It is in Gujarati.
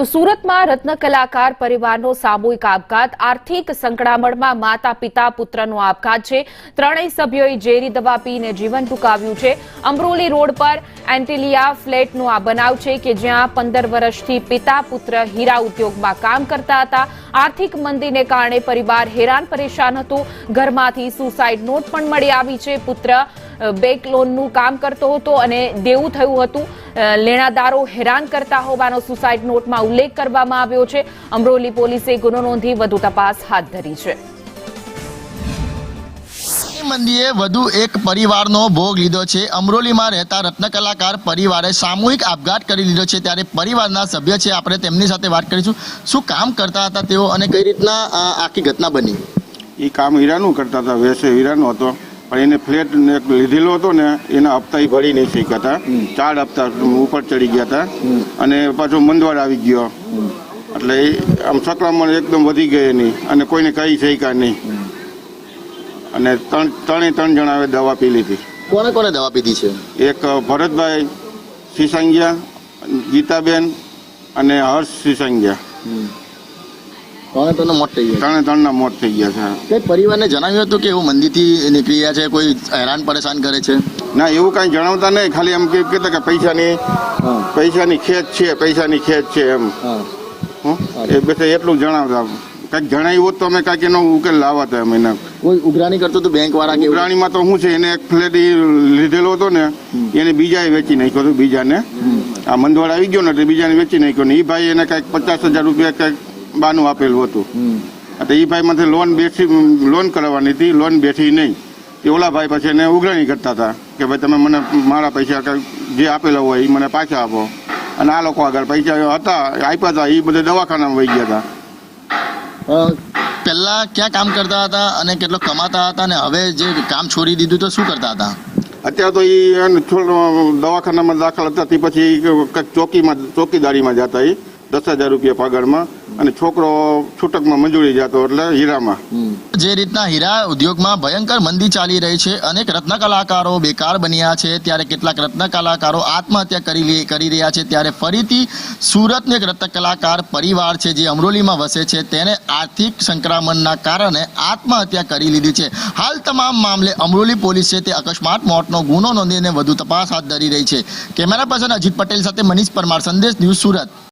તો સુરતમાં રત્ન કલાકાર પરિવારનો સામૂહિક આપઘાત, આર્થિક સંકળામણમાં માતા પિતા પુત્રનો આપઘાત છે। ત્રણેય સભ્યોએ ઝેરી દવા પીને જીવન ટૂંકાવ્યું છે। અમરોલી રોડ પર એન્ટિલિયા ફ્લેટનો આ બનાવ છે કે જ્યાં 15 વર્ષથી પિતા પુત્ર હીરા ઉદ્યોગમાં કામ કરતા હતા। આર્થિક મંદીને કારણે પરિવાર હેરાન પરેશાન હતું। ઘરમાંથી સુસાઇડ નોટ પણ મળી આવી છે। પુત્ર બેંક લોનનું કામ કરતો હતો અને દેવું થયું હતું। લેણાદારો હેરાન કરતા હોવાનો સુસાઇડ નોટમાં ઉલ્લેખ કરવામાં આવ્યો છે। અમરોલી પોલીસે ગુનો નોંધી વધુ તપાસ હાથ ધરી છે। મંદીએ વધુ એક પરિવારનો ભોગ લીધો છે। અમરોલીમાં રહેતા રત્ન કલાકાર પરિવારે સામૂહિક આપઘાત કરી લીધો છે। ત્યારે પરિવારના સભ્ય છે, આપણે તેમની સાથે વાત કરીશું। શું કામ કરતા હતા તેઓ અને કઈ રીતના આખી ઘટના બની? એ કામ હીરાનું કરતા હતા, વેસે હીરાનો હતો, પણ એને ફ્લેટ લીધેલો હતો ને એના હપ્તા ભરી નહીં શક્યા હતા। 4 હપ્તા ઉપર ચડી ગયા હતા અને પાછો મંદવાડ આવી ગયો, એટલે આમ સંક્રમણ એકદમ વધી ગઈ એની અને કોઈને કહી શક્યા નહીં અને ત્રણ જણાએ દવા પી લીધી। કોને કોને દવા પીધી છે? એક ભરતભાઈ સિસંગિયા, ગીતાબેન અને હર્ષ સિસંગિયા, ત્રણે મોત થઈ ગયા। ત્રણના મોત થઈ ગયા છે। કઈ પરિવારને જણાવ્યું હતું કે એવું મંદીથી નીકળી ગયા છે, કોઈ હેરાન પરેશાન કરે છે? ના, એવું કાંઈ જણાવતા નહીં, ખાલી એમ કહેતા કે પૈસાની ખેંચ છે, પૈસાની ખેંચ છે એમ। એ બસ એટલું જણાવતા। કંઈક જણાવ્યું હોત તો અમે કાંઈક એનો ઉકેલ લાવતા અમે એને। કોઈ ઉઘરાણી કરતો તો બેંક વાળા કે? ઉઘરાણીમાં તો શું છે, એને એક ફ્લેટ લીધેલો હતો ને એને બીજાએ વેચી નાખ્યો હતો, બીજાને આ મંદવાડ આવી ગયો ને એટલે બીજાને વેચી નાખ્યો ને એ ભાઈ એને કાંઈક 50,000 રૂપિયા કંઈક બાનું આપેલું હતું। એટલે એ ભાઈ માંથી લોન કરાવવાની હતી, લોન બેઠી નહીં। એ ઓલા ભાઈ પછી એને ઉઘરાણી કરતા હતા કે ભાઈ તમે મને મારા પૈસા જે આપેલા હોય એ મને પાછા આપો, અને આ લોકો આગળ પૈસા હતા આપ્યા હતા એ બધા દવાખાનામાં વહી ગયા હતા। પહેલા ક્યાં કામ કરતા હતા અને કેટલો કમાતા હતા અને હવે જે કામ છોડી દીધું તો શું કરતા હતા? અત્યારે તો એ દવાખાનામાં દાખલ હતા, તે પછી કંઈક ચોકીદારીમાં જતા એ 10,000 રૂપિયા પગારમાં, અને છોકરો છૂટકમાં મંજૂરી જતો એટલે હીરામાં। જે રીતના હીરા ઉદ્યોગમાં ભયંકર મંદી ચાલી રહી છે, અનેક રત્ન કલાકારો બેકાર બન્યા છે, ત્યારે કેટલાક રત્ન કલાકારો આત્મહત્યા કરી રહ્યા છે। ત્યારે ફરીથી સુરતનો એક રત્ન કલાકાર પરિવાર છે જે અમરોલીમાં વસે છે, તેને આર્થિક સંક્રમણના કારણે આત્મહત્યા કરી લીધી છે। હાલ તમામ મામલે અમરોલી પોલીસ છે તે અકસ્માત મોતનો ગુનો નોંધીને વધુ તપાસ હાથ ધરી રહી છે। કેમેરા પર્સન અજીત પટેલ સાથે મનીષ પરમાર, સંદેશ ન્યૂઝ, સુરત।